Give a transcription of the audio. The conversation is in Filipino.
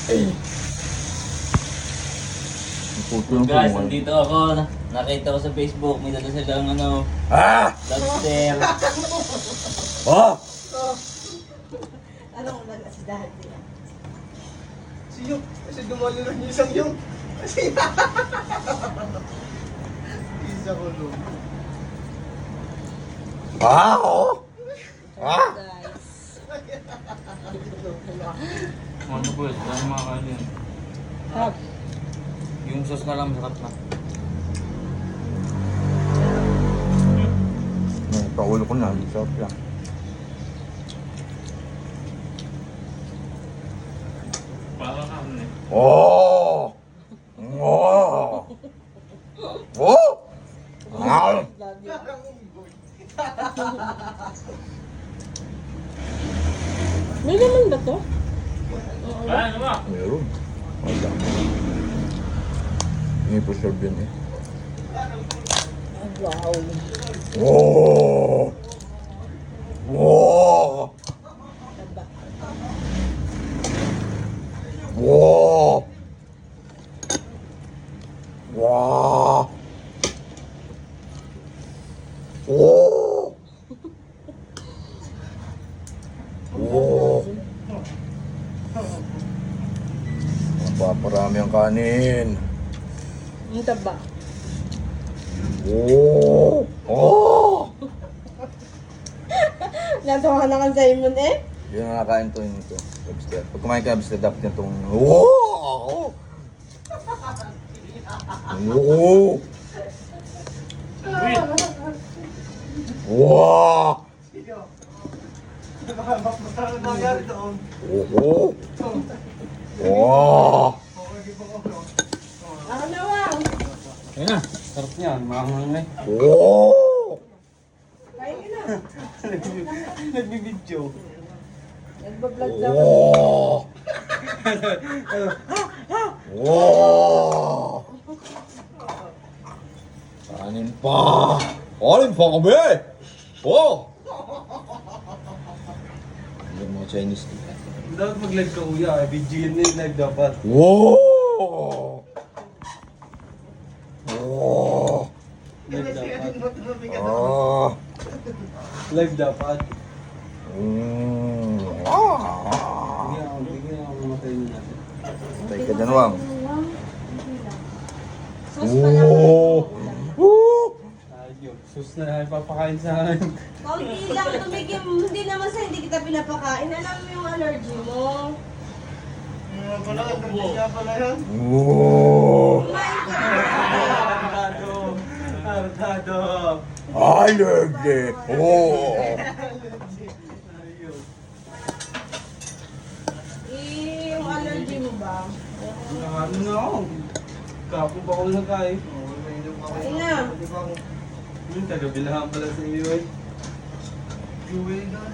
Guys, nandito ako. Nakita ko sa Facebook. May dala silang lobster. Ano kung nag si daddy? Si Yung. Kasi dumalo lang yung isang Yung. Kasi isa ko doon. Guys. Ano po, dahil makakain yan. Yung sauce na lang masarap na. Paulo ko na, sarap yan. Para kami. Oh! Oh! Oh! Ah! May naman ba to? Ano ba? Meron. Wala. Hindi po serve yun eh. Wow. Oh! Oh! Wow! Wow! Oh! Oh! Napaparami ang kanin. Ang taba. Oh! Oh! Natuwa ka na kang Simon eh. Hindi na nakakain to yung ito. Lobster. Pag kumain ka lobster, dapat yung itong... Oh! Oh! Wow! Ano nangyari doon? Oh! Wow! Ako na wow. Ayun na. Sarap niya. Makangang eh. Oh! Kain ka na. Nagbibidyo. Nagbablog daw. Wow! Wow! Kanin pa! Kanin pa kami! Oh! Yung mga Chinese dito. Dapat mag-live ka kuya. Video yun na yung live dapat. Wow! Wow! Live dapat. Ah! Live dapat. Ah! Bigyan ako mamatay niyo natin. Tay ka dyan, Wang. Sus pa lang. Woo! Ayun. Sus na ipapakain sa akin. Kaunti lang tumigim. Hindi naman sa hindi kita pinapakain. Alam mo yung allergy mo. Pala, kaya pala yan. Woo! Kumain ka. Artado. Artado. Allergy! Oh! Eh, yung allergy mo ba? Ano na ako? Kapo pa ako nagkain. Kain na. Kagabilahan pala sa iyo eh. Jewel na.